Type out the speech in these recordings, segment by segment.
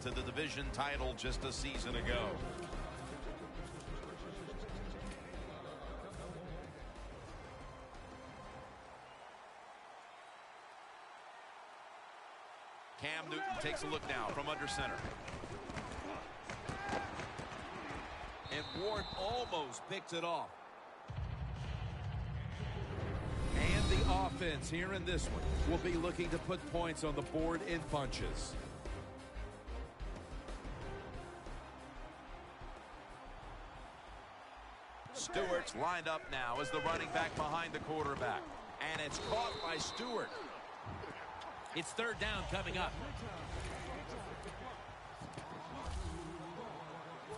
to the division title just a season ago. Cam Newton takes a look now from under center. And Ward almost picked it off. And the offense here in this one will be looking to put points on the board in bunches. Stewart's lined up now as the running back behind the quarterback. And it's caught by Stewart. It's third down coming up.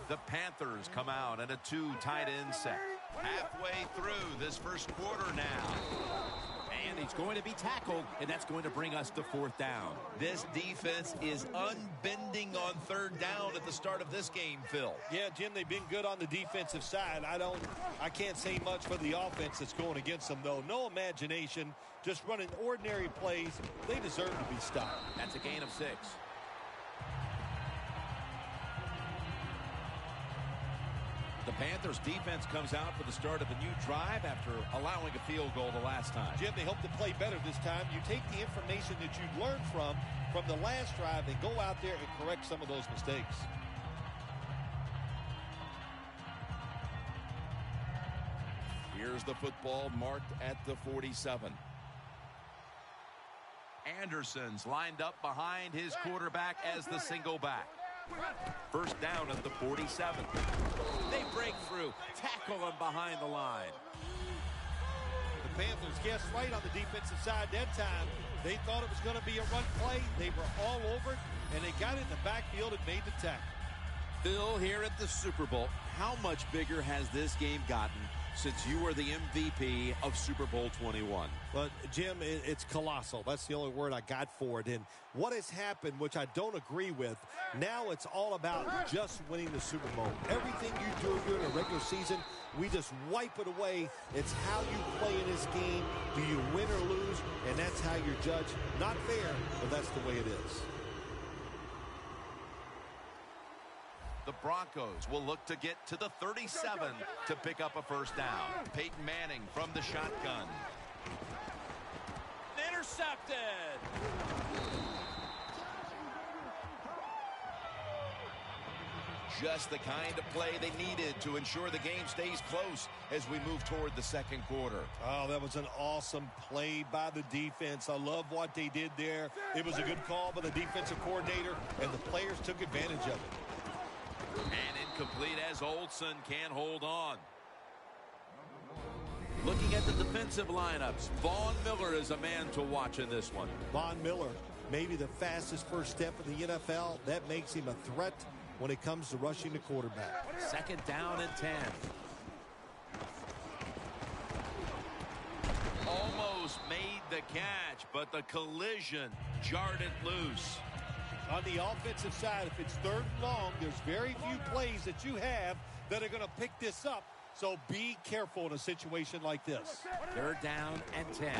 The Panthers come out in a 2 tight end set. Halfway through this first quarter now. And he's going to be tackled, and that's going to bring us to fourth down. This defense is unbending on third down at the start of this game, Phil. Yeah, Jim, they've been good on the defensive side. I can't say much for the offense that's going against them, though. No imagination, just running ordinary plays. They deserve to be stopped. That's a gain of 6. The Panthers defense comes out for the start of a new drive after allowing a field goal the last time. Jim, they hope to play better this time. You take the information that you've learned from the last drive and go out there and correct some of those mistakes. Here's the football marked at the 47. Anderson's lined up behind his quarterback as the single back. First down at the 47. They break through, tackle him behind the line. The Panthers guessed right on the defensive side that time. They thought it was going to be a run play. They were all over it, and they got in the backfield and made the tackle. Phil, here at the Super Bowl, how much bigger has this game gotten since you were the MVP of Super Bowl 21? But, Jim, it's colossal. That's the only word I got for it. And what has happened, which I don't agree with, now it's all about just winning the Super Bowl. Everything you do during a regular season, we just wipe it away. It's how you play in this game. Do you win or lose? And that's how you're judged. Not fair, but that's the way it is. The Broncos will look to get to the 37 to pick up a first down. Peyton Manning from the shotgun. Intercepted. Just the kind of play they needed to ensure the game stays close as we move toward the second quarter. Oh, that was an awesome play by the defense. I love what they did there. It was a good call by the defensive coordinator, and the players took advantage of it. And incomplete as Olsen can hold on. Looking at the defensive lineups, Von Miller is a man to watch in this one. Von Miller, maybe the fastest first step in the NFL. That makes him a threat when it comes to rushing the quarterback. Second down and 10. Almost made the catch, but the collision jarred it loose. On the offensive side, if it's third and long, there's very few plays that you have that are going to pick this up. So be careful in a situation like this. Third down and 10.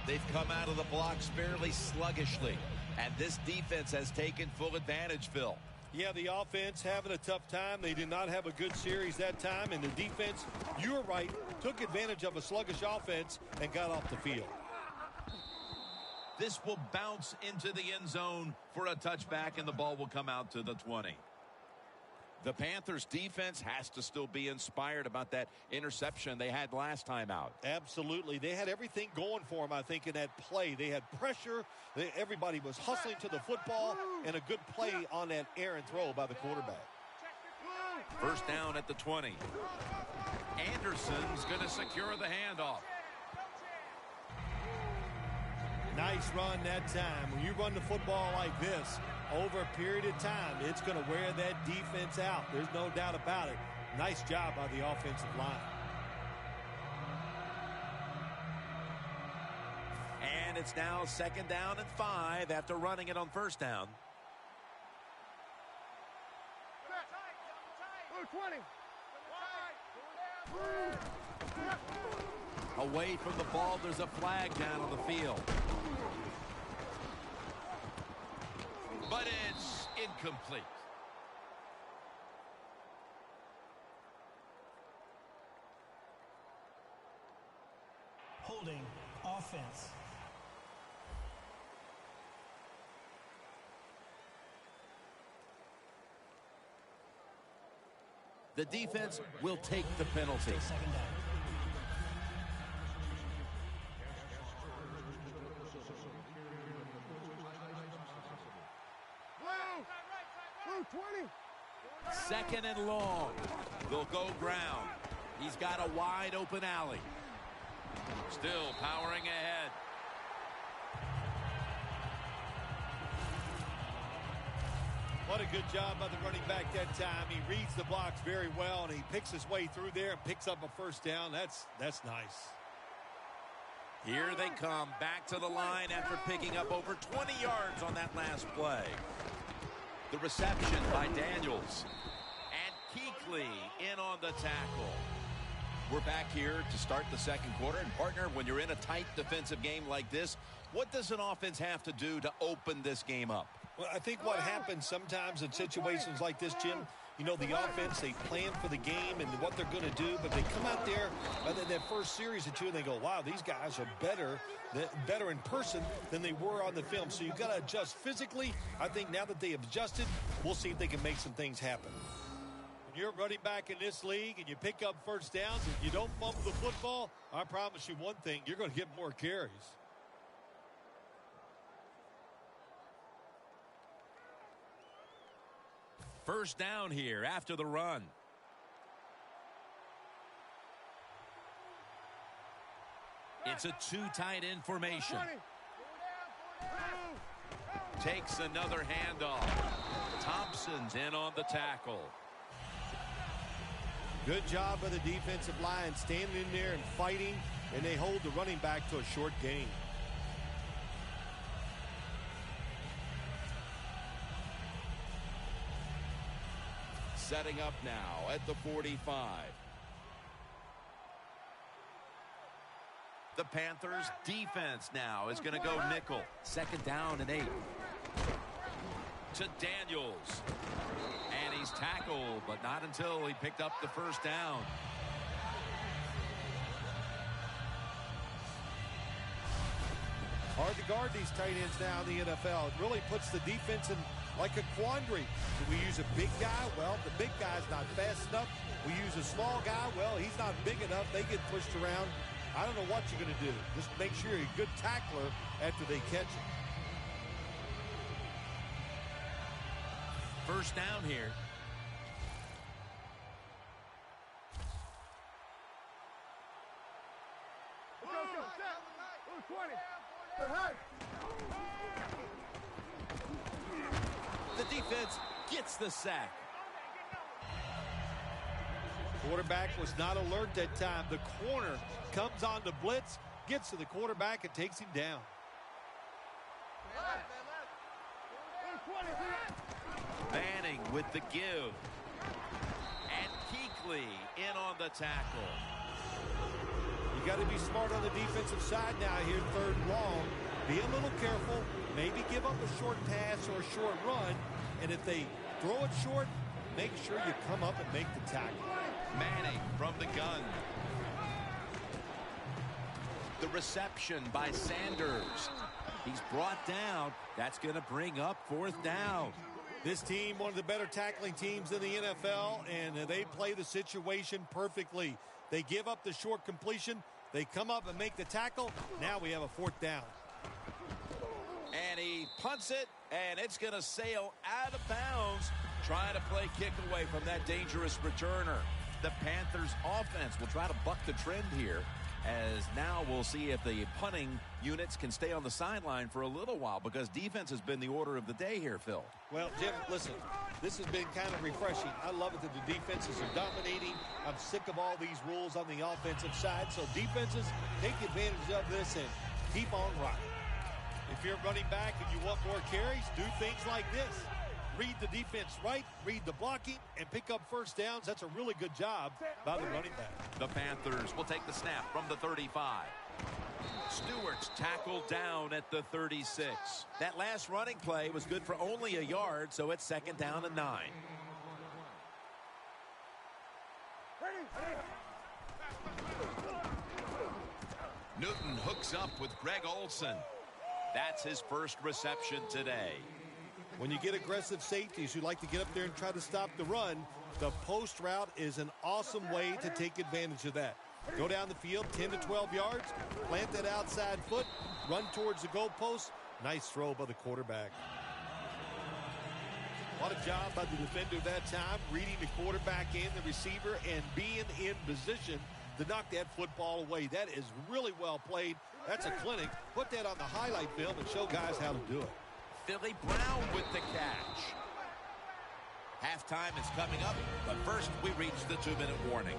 They've come out of the blocks fairly sluggishly, and this defense has taken full advantage, Phil. Yeah, the offense having a tough time. They did not have a good series that time, and the defense, you were right, took advantage of a sluggish offense and got off the field. This will bounce into the end zone for a touchback, and the ball will come out to the 20. The Panthers defense has to still be inspired about that interception they had last time out. Absolutely. They had everything going for them, I think, in that play. They had pressure. Everybody was hustling to the football, and a good play on that errant throw by the quarterback. First down at the 20. Anderson's going to secure the handoff. Nice run that time. When you run the football like this over a period of time, it's going to wear that defense out. There's no doubt about it. Nice job by the offensive line. And it's now second down and 5 after running it on first down. 20. Away from the ball, there's a flag down on the field. But it's incomplete. Holding offense. The defense will take the penalty. Second down. Second and long. They'll go ground. He's got a wide open alley. Still powering ahead. What a good job by the running back that time. He reads the blocks very well, and he picks his way through there and picks up a first down. That's nice. Here they come back to the line after picking up over 20 yards on that last play. The reception by Daniels. And Kuechly in on the tackle. We're back here to start the second quarter. And, partner, when you're in a tight defensive game like this, what does an offense have to do to open this game up? Well, I think what happens sometimes in situations like this, Jim, you know, the offense, they plan for the game and what they're going to do, but they come out there that first series or two and they go, wow, these guys are better in person than they were on the film. So you've got to adjust physically. I think now that they have adjusted, we'll see if they can make some things happen. When you're running back in this league and you pick up first downs and you don't fumble the football, I promise you one thing, you're going to get more carries. First down here after the run. It's a two tight end formation. Takes another handoff. Thompson's in on the tackle. Good job by the defensive line standing in there and fighting, and they hold the running back to a short gain. Setting up now at the 45. The Panthers defense now is going to go nickel. Second down and 8. To Daniels. And he's tackled, but not until he picked up the first down. Hard to guard these tight ends now in the NFL. It really puts the defense in like a quandary. Do we use a big guy? Well, the big guy's not fast enough. We use a small guy. Well, he's not big enough. They get pushed around. I don't know what you're going to do. Just make sure you're a good tackler after they catch it. First down here. The defense gets the sack. Quarterback was not alert that time. The corner comes on the blitz, gets to the quarterback, and takes him down. Manning with the give. And Kuechly in on the tackle. You got to be smart on the defensive side now here, third and long. Be a little careful. Maybe give up a short pass or a short run. And if they throw it short, make sure you come up and make the tackle. Manning from the gun. The reception by Sanders. He's brought down. That's going to bring up fourth down. This team, one of the better tackling teams in the NFL, and they play the situation perfectly. They give up the short completion. They come up and make the tackle. Now we have a fourth down. And he punts it, and it's going to sail out of bounds, trying to play kick away from that dangerous returner. The Panthers offense will try to buck the trend here, as now we'll see if the punting units can stay on the sideline for a little while, because defense has been the order of the day here, Phil. Well, Jim, listen, this has been kind of refreshing. I love it that the defenses are dominating. I'm sick of all these rules on the offensive side, so defenses take advantage of this and keep on rocking. If you're running back and you want more carries, do things like this. read the defense right, read the blocking, and pick up first downs. That's a really good job by the running back. The Panthers will take the snap from the 35. Stewart's tackled down at the 36. That last running play was good for only a yard, so it's 2nd down and 9. Newton hooks up with Greg Olsen. That's his first reception today. When you get aggressive safeties who like to get up there and try to stop the run, the post route is an awesome way to take advantage of that. Go down the field 10 to 12 yards, plant that outside foot, run towards the goalpost. Nice throw by the quarterback. What a job by the defender that time, reading the quarterback and the receiver and being in position to knock that football away. That is really well played. That's a clinic. Put that on the highlight film and show guys how to do it. Philly Brown with the catch. Halftime is coming up, but first we reach the 2-minute warning.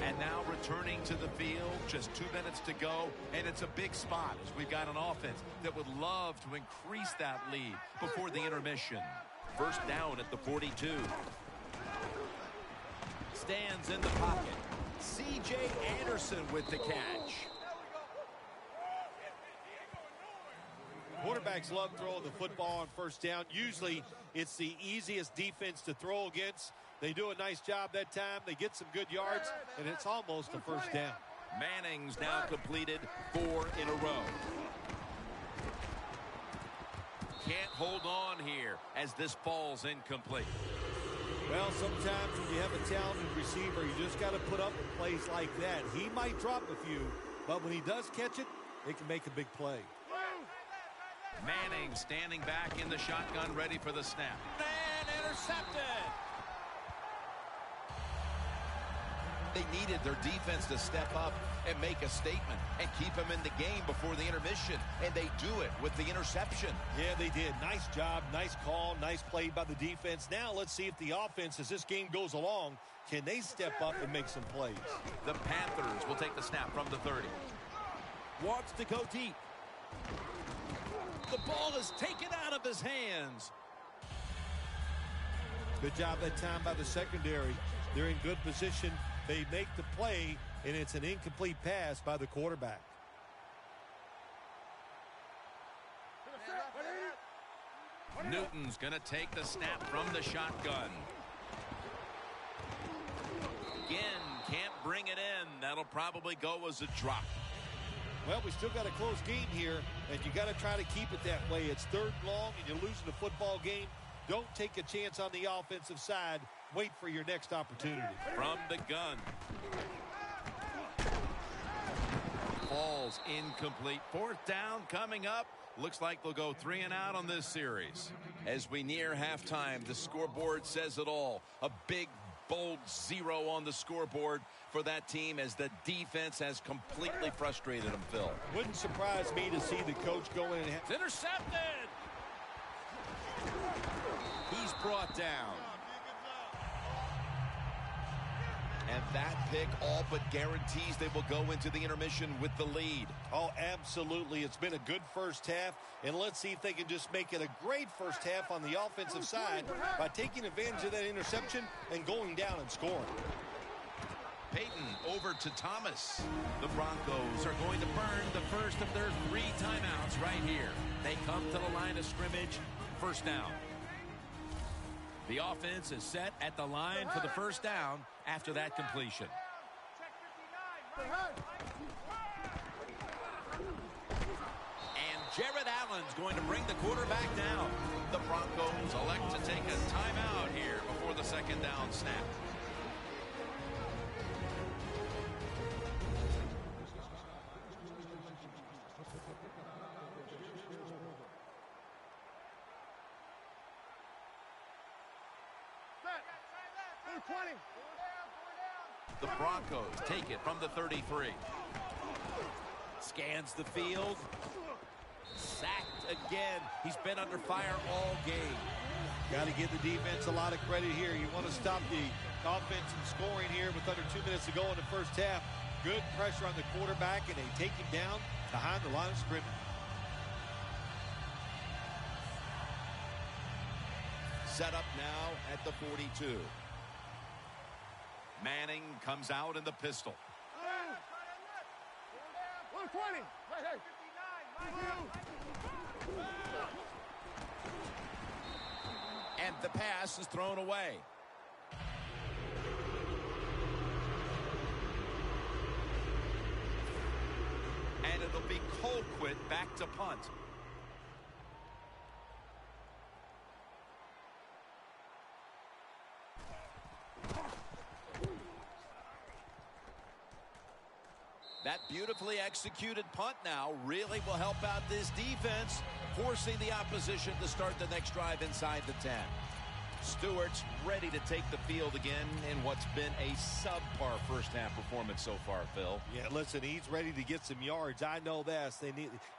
And now returning to the field, just 2 minutes to go, and it's a big spot as we've got an offense that would love to increase that lead before the intermission. First down at the 42. Stands in the pocket. C.J. Anderson with the catch. Quarterbacks love throwing the football on first down. Usually it's the easiest defense to throw against. They do a nice job that time. They get some good yards, and it's almost a first down. Manning's now completed 4 in a row. Can't hold on here as this falls incomplete. Well, sometimes when you have a talented receiver, you just got to put up with plays like that. He might drop a few, but when he does catch it, it can make a big play. Manning standing back in the shotgun, ready for the snap. And intercepted. They needed their defense to step up and make a statement and keep them in the game before the intermission, and they do it with the interception. Yeah, they did. Nice job, nice call, nice play by the defense. Now let's see if the offense, as this game goes along, can they step up and make some plays. The Panthers will take the snap from the 30. Wants to go deep. The ball is taken out of his hands. Good job that time by the secondary. They're in good position. They make the play, and it's an incomplete pass by the quarterback. Newton's going to take the snap from the shotgun. Again, can't bring it in. That'll probably go as a drop. Well, we still got a close game here, and you got to try to keep it that way. It's 3rd and long, and you're losing the football game. Don't take a chance on the offensive side. Wait for your next opportunity. From the gun. Falls incomplete. 4th down coming up. Looks like they'll go 3 and out on this series. As we near halftime, the scoreboard says it all. A big, bold 0 on the scoreboard for that team as the defense has completely frustrated them, Phil. Wouldn't surprise me to see the coach go in and It's intercepted. He's brought down. And that pick all but guarantees they will go into the intermission with the lead. Oh, absolutely. It's been a good first half, and let's see if they can just make it a great first half on the offensive side by taking advantage of that interception and going down and scoring. Peyton over to Thomas. The Broncos are going to burn the first of their 3 timeouts right here. They come to the line of scrimmage, first down. The offense is set at the line for the first down after that completion. And Jared Allen's going to bring the quarterback down. The Broncos elect to take a timeout here before the 2nd down snap. The Broncos take it from the 33. Scans the field. Sacked again. He's been under fire all game. Got to give the defense a lot of credit here. You want to stop the offense from scoring here with under 2 minutes to go in the first half. Good pressure on the quarterback, and they take him down behind the line of scrimmage. Set up now at the 42. Manning comes out in the pistol. 120. And the pass is thrown away. And it'll be Colquitt back to punt. That beautifully executed punt now really will help out this defense, forcing the opposition to start the next drive inside the 10. Stewart's ready to take the field again in what's been a subpar first-half performance so far, Phil. Yeah, listen, he's ready to get some yards. I know that.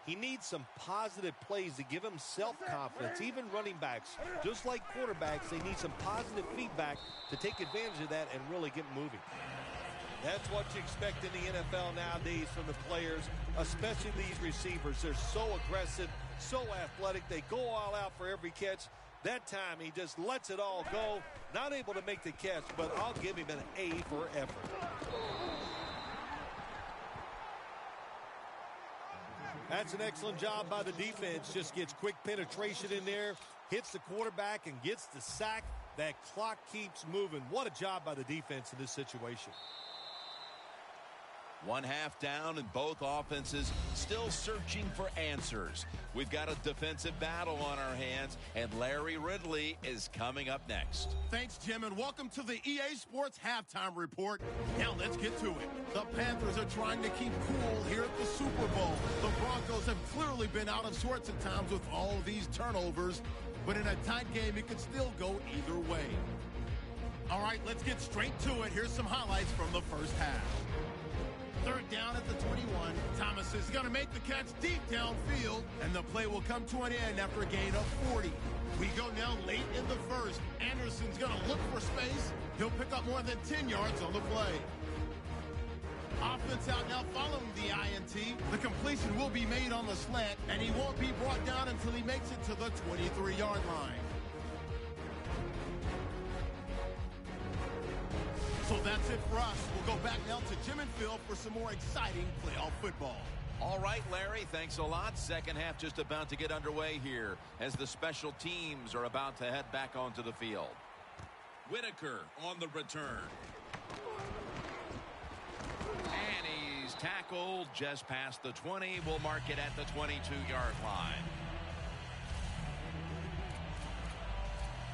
He needs some positive plays to give him self-confidence. Even running backs, just like quarterbacks, they need some positive feedback to take advantage of that and really get moving. That's what you expect in the NFL nowadays from the players, especially these receivers. They're so aggressive, so athletic. They go all out for every catch. That time, he just lets it all go. Not able to make the catch, but I'll give him an A for effort. That's an excellent job by the defense. Just gets quick penetration in there, hits the quarterback, and gets the sack. That clock keeps moving. What a job by the defense in this situation. 1 half down, and both offenses still searching for answers. We've got a defensive battle on our hands, and Larry Ridley is coming up next. Thanks, Jim, and welcome to the EA Sports Halftime Report. Now let's get to it. The Panthers are trying to keep cool here at the Super Bowl. The Broncos have clearly been out of sorts at times with all of these turnovers, but in a tight game, it could still go either way. All right, let's get straight to it. Here's some highlights from the first half. Third down at the 21. Thomas is going to make the catch deep downfield, and the play will come to an end after a gain of 40. We go now late in the first. Anderson's going to look for space. He'll pick up more than 10 yards on the play. Offense out now following the INT. The completion will be made on the slant, and he won't be brought down until he makes it to the 23-yard line. So that's it for us. We'll go back now to Jim and Phil for some more exciting playoff football. All right, Larry, thanks a lot. Second half just about to get underway here as the special teams are about to head back onto the field. Whitaker on the return. And he's tackled just past the 20. We'll mark it at the 22-yard line.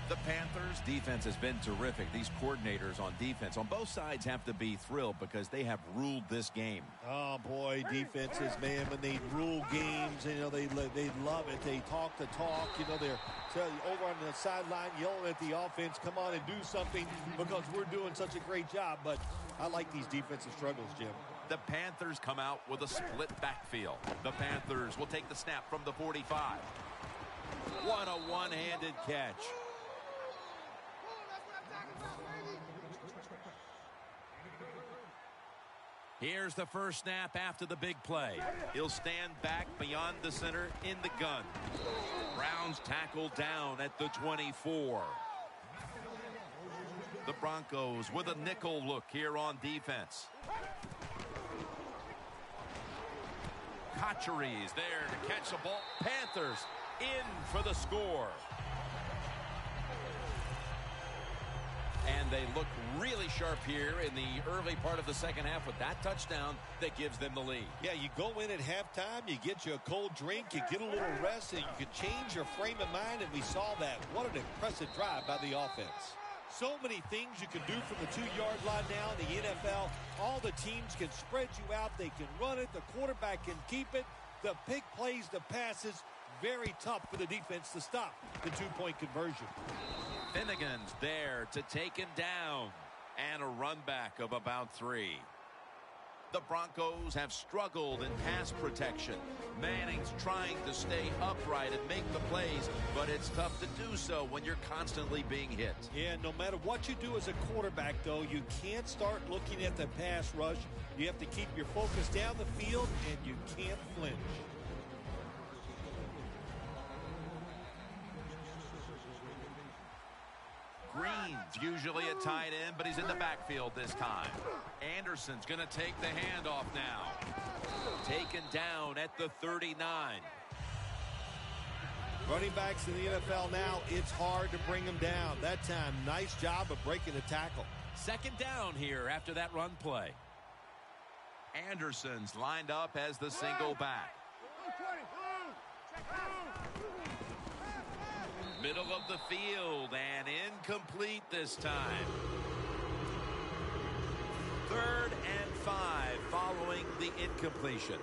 The Panthers' defense has been terrific. These coordinators on defense on both sides have to be thrilled because they have ruled this game. Oh, boy, defenses, man, when they rule games, you know, they love it. They talk the talk. You know, they're over on the sideline yelling at the offense, come on and do something because we're doing such a great job. But I like these defensive struggles, Jim. The Panthers come out with a split backfield. The Panthers will take the snap from the 45. What a one-handed catch. Here's the first snap after the big play. He'll stand back beyond the center in the gun. Brown's tackled down at the 24. The Broncos with a nickel look here on defense. Cotchery's there to catch the ball. Panthers in for the score. And they look really sharp here in the early part of the second half with that touchdown that gives them the lead. Yeah, you go in at halftime, you get you a cold drink, you get a little rest, and you can change your frame of mind, and we saw that. What an impressive drive by the offense. So many things you can do from the 2-yard line now in the NFL. All the teams can spread you out. They can run it. The quarterback can keep it. The big plays, the passes, very tough for the defense to stop the two-point conversion. Finnegan's there to take him down, and a run back of about 3. The Broncos have struggled in pass protection. Manning's trying to stay upright and make the plays, but it's tough to do so when you're constantly being hit. Yeah, no matter what you do as a quarterback, though, you can't start looking at the pass rush. You have to keep your focus down the field, and you can't flinch. Green's usually a tight end, but he's in the backfield this time. Anderson's going to take the handoff now. Taken down at the 39. Running backs in the NFL now, it's hard to bring them down. That time, nice job of breaking the tackle. Second down here after that run play. Anderson's lined up as the single back. Middle of the field and incomplete this time. 3rd and 5 following the incompletion.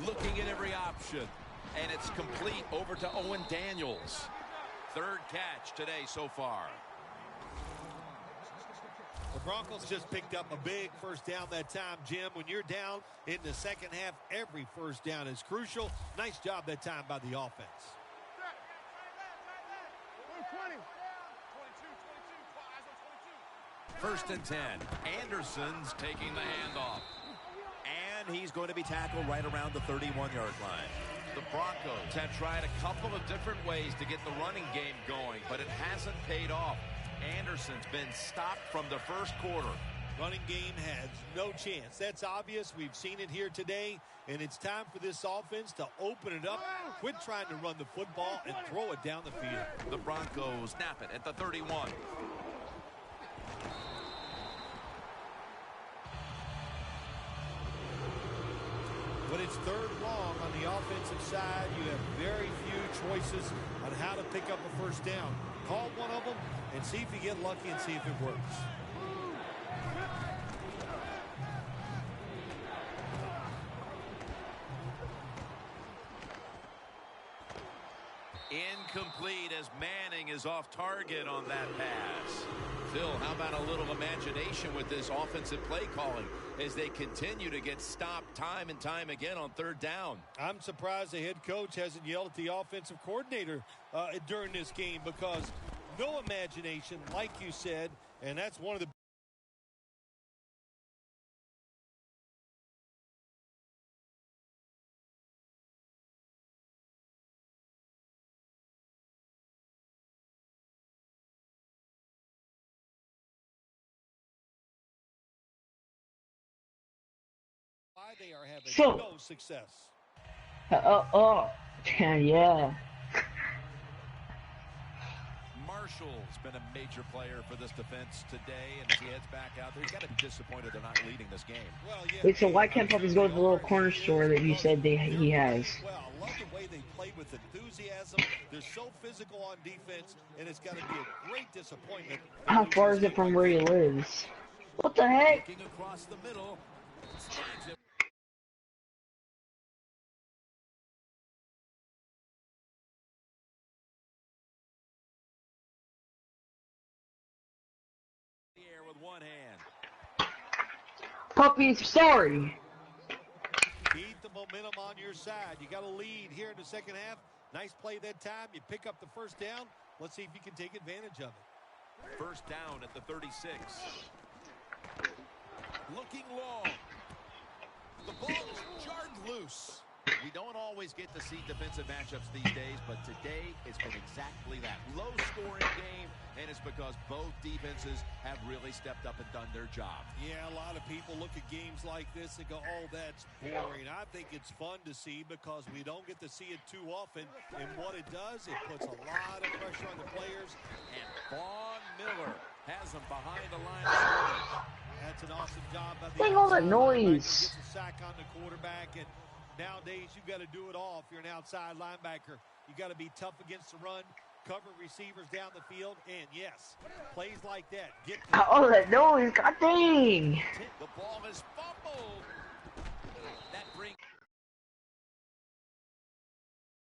Looking at every option, and it's complete over to Owen Daniels. 3rd catch today so far. The Broncos just picked up a big first down that time, Jim. When you're down in the second half, every first down is crucial. Nice job that time by the offense. 1st and 10. Anderson's taking the handoff. And he's going to be tackled right around the 31-yard line. The Broncos have tried a couple of different ways to get the running game going, but it hasn't paid off. Anderson's been stopped from the first quarter. Running game has no chance. That's obvious. We've seen it here today, and it's time for this offense to open it up, quit trying to run the football, and throw it down the field. The Broncos snap it at the 31. When it's 3rd long on the offensive side, you have very few choices on how to pick up a first down. Call one of them and see if you get lucky and see if it works. Incomplete as Manning is off target on that pass. Phil, how about a little imagination with this offensive play calling as they continue to get stopped time and time again on 3rd down? I'm surprised the head coach hasn't yelled at the offensive coordinator during this game, because no imagination, like you said, and that's one of the why they are having no success. Yeah. Marshall's been a major player for this defense today, and as he heads back out there, he's got to be disappointed they're not leading this game. Well, yeah, Wait, so why can't Puppies go to the little corner store that you said he has? Well, I love the way they play with enthusiasm. They're so physical on defense, and it's got to be a great disappointment. How far is it from where he lives? What the heck? Looking across the middle, slides it. With one hand. Puppies, sorry. Keep the momentum on your side. You got a lead here in the second half. Nice play that time. You pick up the first down. Let's see if you can take advantage of it. 1st down at the 36. Looking long. The ball is jarred loose. We don't always get to see defensive matchups these days, but today it's been exactly that. Low-scoring game, and it's because both defenses have really stepped up and done their job. Yeah, a lot of people look at games like this and go, oh, that's boring. I think it's fun to see because we don't get to see it too often, and what it does, it puts a lot of pressure on the players. And Vaughn Miller has them behind the line of scrimmage. That's an awesome job by the Dang, all that noise. Gets a sack on the quarterback, and nowadays, you've got to do it all. If you're an outside linebacker, you got to be tough against the run, cover receivers down the field, and yes, plays like that. Get All that noise, god dang. 10